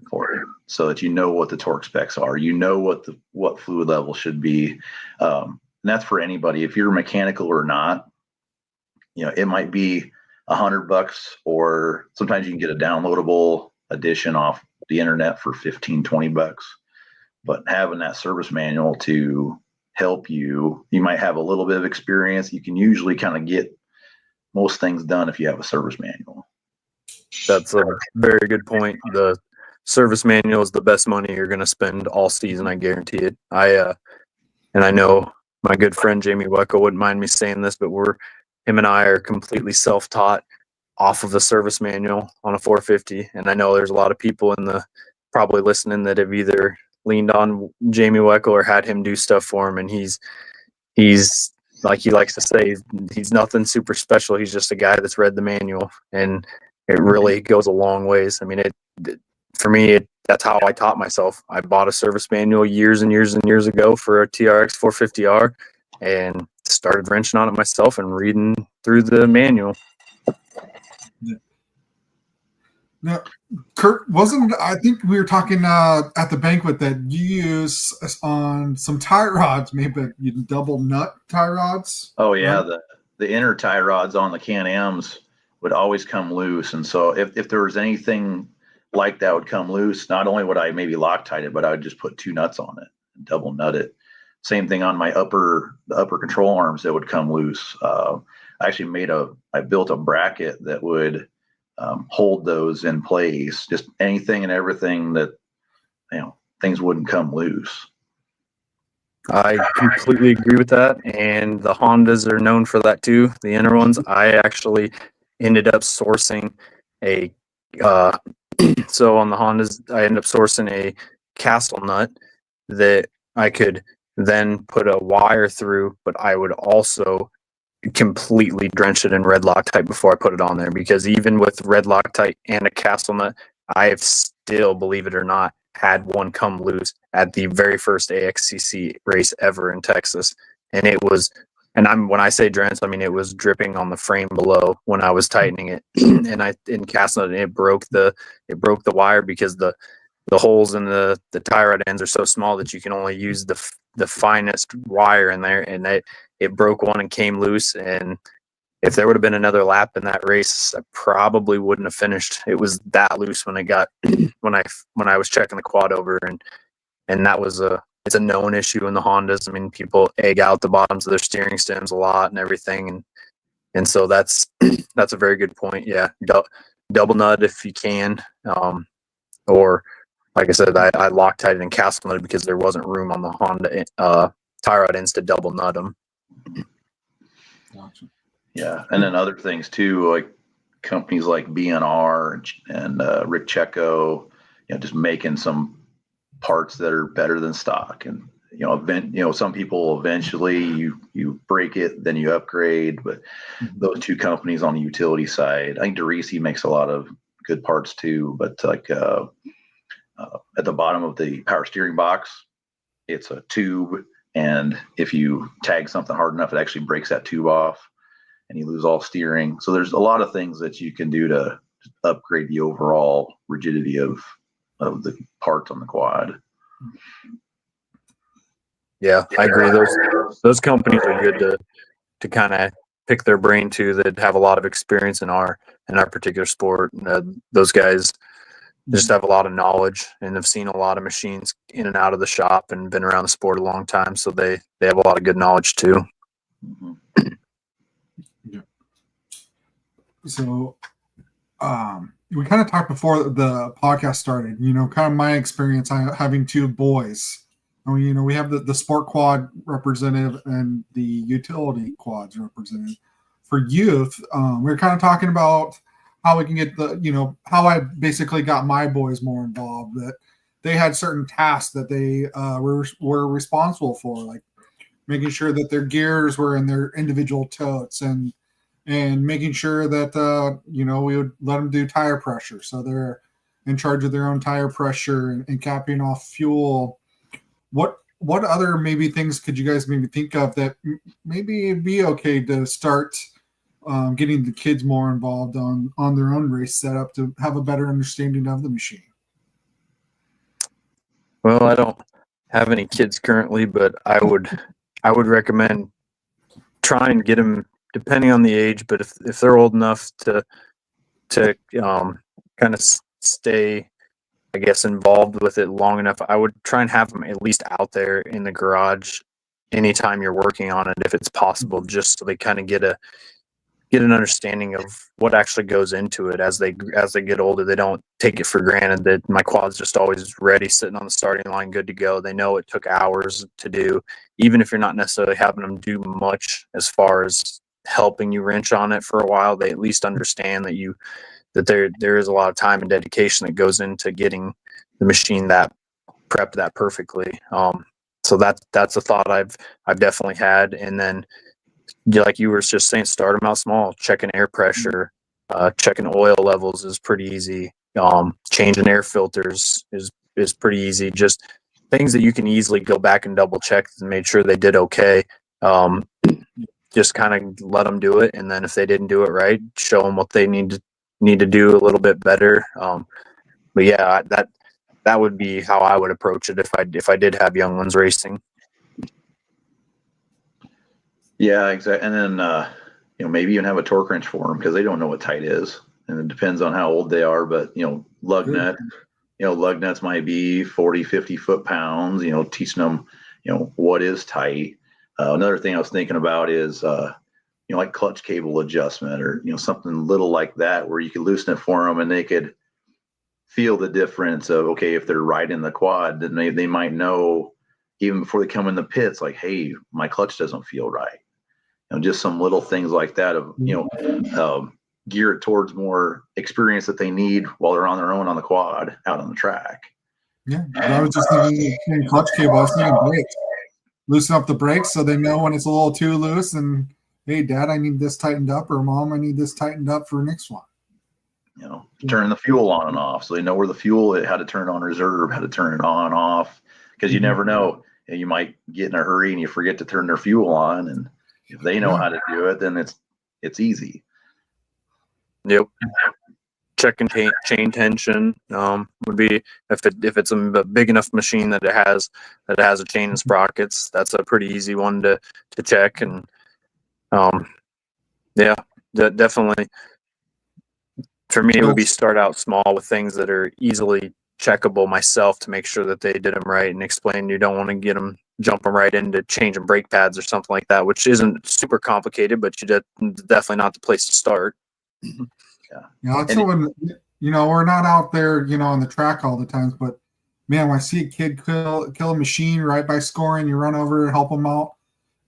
for it, so that you know what the torque specs are, you know what fluid level should be. And that's for anybody, if you're mechanical or not. It might be $100, or sometimes you can get a downloadable edition off the internet for $15-20. But having that service manual to help you might have a little bit of experience. You can usually kind of get most things done if you have a service manual. That's a very good point. The service manual is the best money you're going to spend all season. I guarantee it. And I know my good friend Jamie Weckel wouldn't mind me saying this, but him and I are completely self-taught off of the service manual on a 450. And I know there's a lot of people probably listening that have either leaned on Jamie Weckel or had him do stuff for him. And he's like he likes to say, he's nothing super special. He's just a guy that's read the manual, and it really goes a long ways. I mean, for me, that's how I taught myself. I bought a service manual years and years and years ago for a TRX 450R, and started wrenching on it myself and reading through the manual. Now, Curt, I think we were talking at the banquet that you use on some tie rods, maybe you double nut tie rods? Oh yeah, right? The inner tie rods on the Can-Ams would always come loose. And so if there was anything like that would come loose, not only would I maybe Loctite it, but I would just put 2 nuts on it and double nut it. Same thing on the upper control arms that would come loose. I actually I built a bracket that would hold those in place, just anything and everything that, things wouldn't come loose. I completely agree with that. And the Hondas are known for that too. The inner ones, I actually ended up sourcing so on the Hondas, I ended up sourcing a castle nut that I could then put a wire through, but I would also completely drench it in red Loctite before I put it on there, because even with red Loctite and a castle nut, I have still, believe it or not, had one come loose at the very first AXCC race ever in Texas. And it was, when I say drenched, I mean it was dripping on the frame below when I was tightening it. And in castle nut, it broke the wire, because the holes in the tie rod ends are so small that you can only use the finest wire in there, and it broke one and came loose. And if there would have been another lap in that race, I probably wouldn't have finished. It was that loose when when I was checking the quad over, and that was it's a known issue in the Hondas. I mean, people egg out the bottoms of their steering stems a lot and everything, and so that's a very good point. Yeah, double nut if you can, or like I said, I Loctite it and castle nut because there wasn't room on the Honda tie rod ends to double nut them. Gotcha. Yeah, and then other things too, like companies like B&R and Rick Checo, just making some parts that are better than stock. And some people eventually you break it, then you upgrade. But those two companies on the utility side, I think DeRisi makes a lot of good parts too. But like at the bottom of the power steering box, it's a tube, and if you tag something hard enough, it actually breaks that tube off, and you lose all steering. So there's a lot of things that you can do to upgrade the overall rigidity of the parts on the quad. Yeah, I agree. Those companies are good to kind of pick their brain too, that have a lot of experience in our particular sport. Those guys just have a lot of knowledge and have seen a lot of machines in and out of the shop and been around the sport a long time. So they have a lot of good knowledge too. Mm-hmm. Yeah. So we kind of talked before the podcast started, kind of my experience having 2 boys. I mean, we have the sport quad representative and the utility quads representative. For youth, we were kind of talking about how we can get how I basically got my boys more involved, that they had certain tasks that they were responsible for, like making sure that their gears were in their individual totes, and making sure that we would let them do tire pressure, so they're in charge of their own tire pressure, and capping off fuel. What other maybe things could you guys maybe think of that maybe it'd be okay to start getting the kids more involved on their own race setup to have a better understanding of the machine? Well, I don't have any kids currently, but I would recommend try and get them, depending on the age, but if they're old enough to kind of stay, I guess, involved with it long enough, I would try and have them at least out there in the garage anytime you're working on it, if it's possible, just so they kind of get an understanding of what actually goes into it as they get older. They don't take it for granted that my quad's just always ready, sitting on the starting line, good to go. They know it took hours to do, even if you're not necessarily having them do much as far as helping you wrench on it for a while. They at least understand that there is a lot of time and dedication that goes into getting the machine that prepped that perfectly. So that's a thought I've definitely had. And then, like you were just saying, start them out small. Checking air pressure, checking oil levels is pretty easy. Changing air filters is pretty easy. Just things that you can easily go back and double check and make sure they did okay. Just kind of let them do it, and then if they didn't do it right, show them what they need to do a little bit better. But yeah, that would be how I would approach it if I did have young ones racing. Yeah, exactly. And then maybe even have a torque wrench for them, because they don't know what tight is, and it depends on how old they are. But lug nut, lug nuts might be 40, 50 foot-pounds. Teaching them what is tight. Another thing I was thinking about is like clutch cable adjustment, or something little like that, where you could loosen it for them and they could feel the difference of, okay, if they're riding the quad, then they might know even before they come in the pits, like, hey, my clutch doesn't feel right. Just some little things like that of gear it towards more experience that they need while they're on their own on the quad out on the track. Yeah, I was just thinking clutch cable. I was thinking brakes. Loosen up the brakes so they know when it's a little too loose, and hey, Dad, I need this tightened up, or Mom, I need this tightened up for next one. Turn the fuel on and off, so they know where the fuel, how to turn it on reserve, how to turn it on off, because you never know. You might get in a hurry and you forget to turn their fuel on, and if they know how to do it, then it's easy. Yep. Checking chain tension would be, if it's a big enough machine that it has a chain and sprockets. That's a pretty easy one to check. And definitely for me it would be start out small with things that are easily checkable myself to make sure that they did them right, and explain you don't want to get them jumping right into changing brake pads or something like that, which isn't super complicated, but definitely not the place to start. That's when we're not out there on the track all the time, but man, when I see a kid kill a machine right by scoring, you run over and help them out.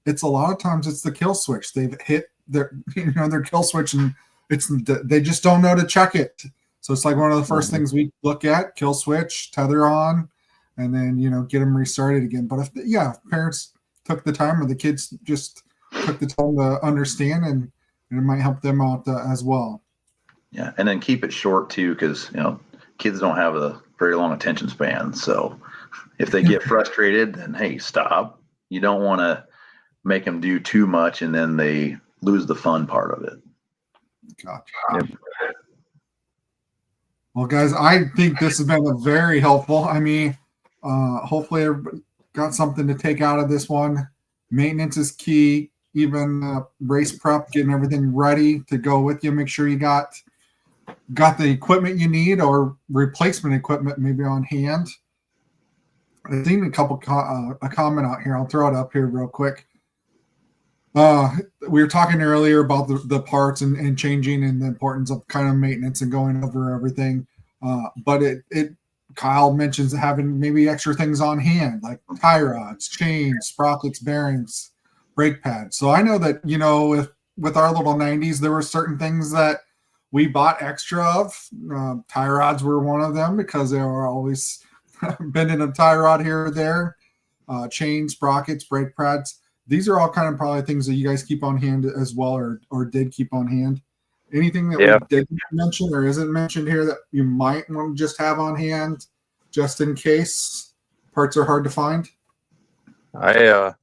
It's a lot of times it's the kill switch. They've hit their their kill switch, and they just don't know to check it. So it's like one of the first things we look at: kill switch, tether on, and then get them restarted again. But if parents took the time, or the kids just took the time to understand, and it might help them out as well. Yeah, and then keep it short too, because kids don't have a very long attention span. So if they get frustrated, then hey, stop. You don't want to make them do too much, and then they lose the fun part of it. Gotcha. Yep. Well, guys, I think this has been very helpful. I mean, hopefully everybody got something to take out of this one. Maintenance is key. Even race prep, getting everything ready to go with you. Make sure you got the equipment you need, or replacement equipment maybe on hand. I've seen a comment out here. I'll throw it up here real quick. We were talking earlier about the parts and changing, and the importance of kind of maintenance and going over everything. But it Kyle mentions having maybe extra things on hand, like tie rods, chains, sprockets, bearings, brake pads. So I know that, with our little 90s, there were certain things that we bought extra of. Tie rods were one of them because they were always bending a tie rod here or there. Chains, sprockets, brake pads. These are all kind of probably things that you guys keep on hand as well, or did keep on hand. Anything that we didn't mention or isn't mentioned here that you might want to just have on hand just in case parts are hard to find? I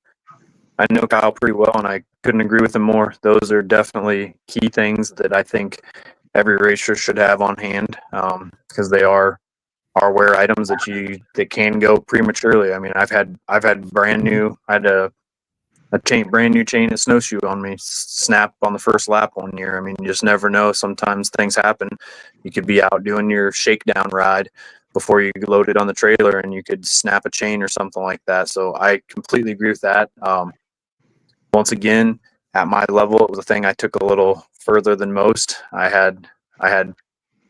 know Kyle pretty well, and I couldn't agree with him more. Those are definitely key things that I think every racer should have on hand, because they are wear items that can go prematurely. I mean, I had brand new chain and snowshoe on me snap on the first lap one year. I mean, you just never know. Sometimes things happen. You could be out doing your shakedown ride before you load it on the trailer and you could snap a chain or something like that. So I completely agree with that. Once again, at my level, it was a thing I took a little further than most. I had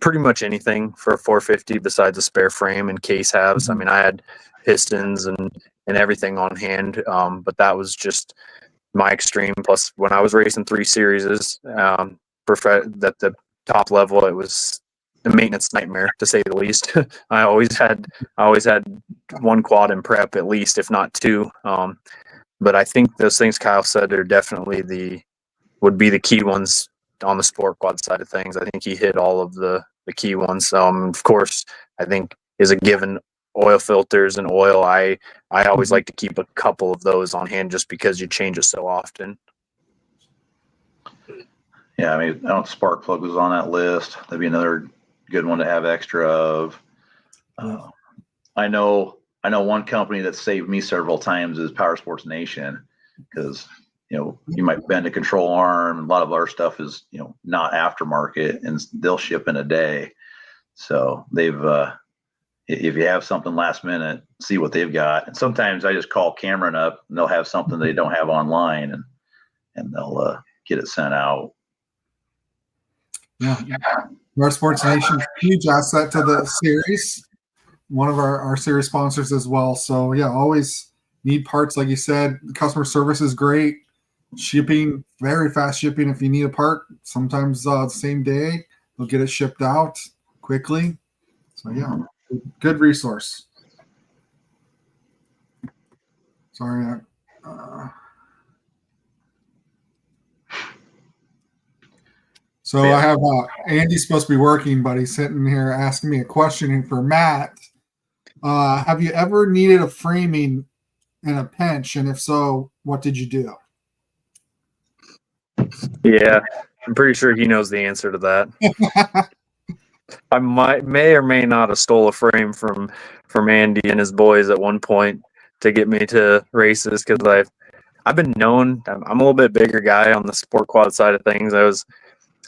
pretty much anything for a 450 besides a spare frame and case halves. I mean, I had pistons and everything on hand, but that was just my extreme. Plus, when I was racing 3 series, at the top level, it was a maintenance nightmare to say the least. I always had one quad in prep at least, if not 2. But I think those things Kyle said are definitely would be the key ones on the sport quad side of things. I think he hit all of the key ones. Of course, I think is a given. Oil filters and oil. I always like to keep a couple of those on hand just because you change it so often. Yeah, I mean, I don't spark plug was on that list. That'd be another good one to have extra of. I know one company that saved me several times is Power Sports Nation, because you might bend a control arm. A lot of our stuff is not aftermarket, and they'll ship in a day. So they've if you have something last minute, see what they've got. And sometimes I just call Cameron up and they'll have something they don't have online, and they'll get it sent out. Yeah. Our Sports Nation, huge asset to the series. One of our series sponsors as well. So yeah, always need parts. Like you said, customer service is great. Shipping, very fast shipping. If you need a part, sometimes the same day, they'll get it shipped out quickly. So yeah. Good resource. Sorry. So I have Andy's supposed to be working, but he's sitting here asking me a question for Matt. Have you ever needed a framing in a pinch? And if so, what did you do? Yeah, I'm pretty sure he knows the answer to that. I may or may not have stole a frame from Andy and his boys at one point to get me to races, because I've been known. I'm a little bit bigger guy on the sport quad side of things.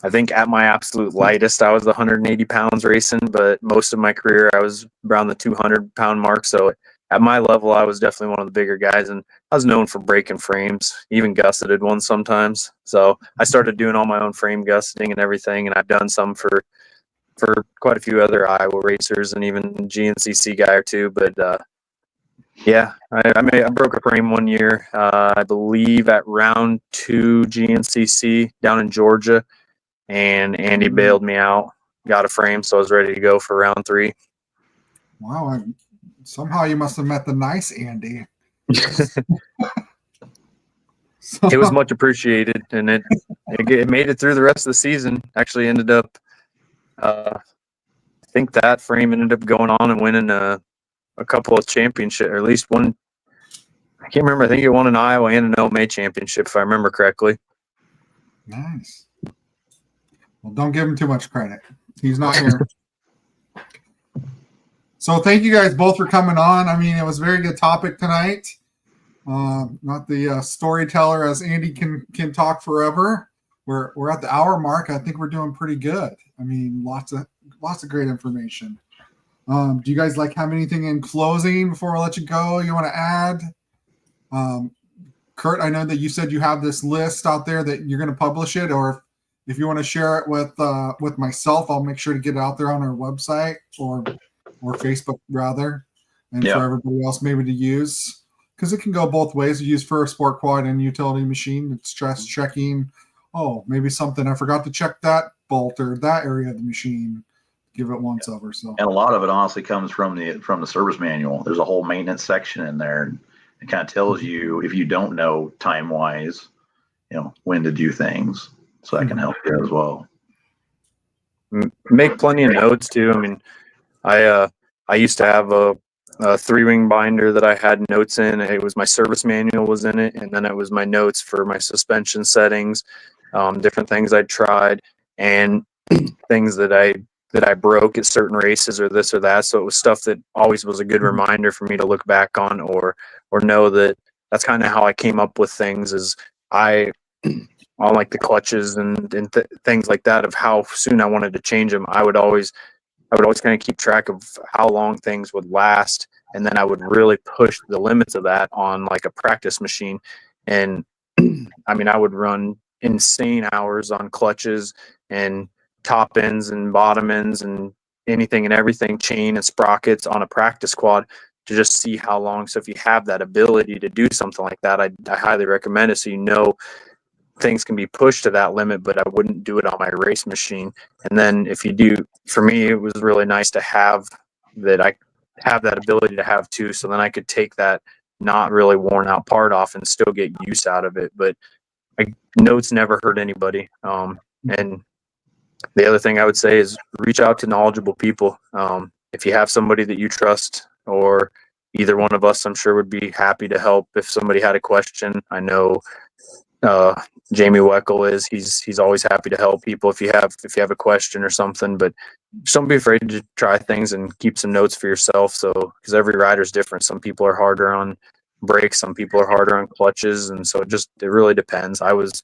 I think at my absolute lightest, I was 180 pounds racing, but most of my career I was around the 200-pound mark. So at my level, I was definitely one of the bigger guys, and I was known for breaking frames, even gusseted ones sometimes. So I started doing all my own frame gusseting and everything, and I've done some for quite a few other Iowa racers and even GNCC guy or two. But yeah, I broke a frame one year, I believe at round 2 GNCC down in Georgia, and Andy bailed me out, got a frame, so I was ready to go for round 3. Wow, somehow you must have met the nice Andy. It was much appreciated, and it made it through the rest of the season. Actually ended up, I think that frame ended up going on and winning a couple of championships, or at least one. I can't remember. I think it won an Iowa and an OMA championship, if I remember correctly. Nice. Well, don't give him too much credit. He's not here. So thank you guys both for coming on. I mean, it was a very good topic tonight. Not the storyteller, as Andy can talk forever. We're at the hour mark. I think we're doing pretty good. I mean, lots of great information. Do you guys have anything in closing before I let you go you want to add? Curt, I know that you said you have this list out there that you're going to publish it, or if you want to share it with myself, I'll make sure to get it out there on our website. Or or Facebook rather, and Yeah. for everybody else maybe to use, because it can go both ways. You use for a sport quad and utility machine. It's just checking. Oh, maybe something I forgot to check that bolt or that area of the machine. Give it once over. So, And a lot of it honestly comes from the service manual. There's a whole maintenance section in there, and it kind of tells you, if you don't know time wise, when to do things. So that can help you as well. Make plenty of notes too. I mean, I used to have a 3-wing binder that I had notes in. It was my service manual was in it, and then it was my notes for my suspension settings, different things I tried, and things that I broke at certain races or this or that. So it was stuff that always was a good reminder for me to look back on, or know that that's kind of how I came up with things. Is on like the clutches and things like that, of how soon I wanted to change them. I would always kind of keep track of how long things would last, and then I would really push the limits of that on like a practice machine. And I mean, I would run insane hours on clutches and top ends and bottom ends and anything and everything, chain and sprockets on a practice quad, to just see how long. So if you have that ability to do something like that, I highly recommend it. So things can be pushed to that limit, but I wouldn't do it on my race machine. And then if you do, for me, it was really nice to have that. I have that ability to have two, so then I could take that not really worn out part off and still get use out of it. But notes never hurt anybody. And the other thing I would say is reach out to knowledgeable people. If you have somebody that you trust, or either one of us, I'm sure would be happy to help if somebody had a question. I know Jamie Weckel he's always happy to help people if you have a question or something. But just don't be afraid to try things and keep some notes for yourself. So, because every rider's different. Some people are harder on brakes, some people are harder on clutches, and so it really depends. I was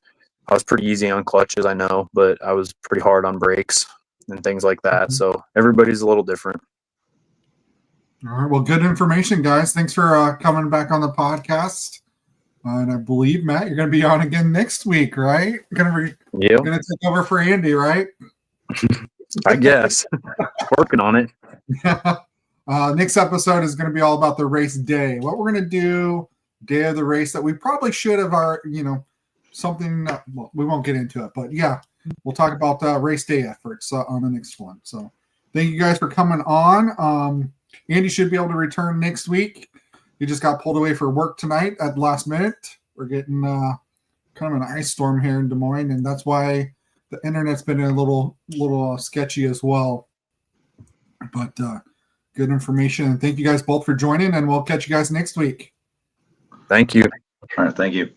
pretty easy on clutches, I know, but I was pretty hard on brakes and things like that. So everybody's a little different. All right. Well, good information, guys. Thanks for coming back on the podcast. And I believe, Matt, you're going to be on again next week, right? Going to take over for Andy, right? I guess. Working on it. Next episode is going to be all about the race day. What we're going to do, day of the race, that we probably should have something. Well, we won't get into it, but yeah, we'll talk about race day efforts on the next one. So thank you guys for coming on. Andy should be able to return next week. He just got pulled away for work tonight at the last minute. We're getting kind of an ice storm here in Des Moines, and that's why the internet's been a little sketchy as well. But good information, and thank you guys both for joining, and we'll catch you guys next week. Thank you. All right, thank you.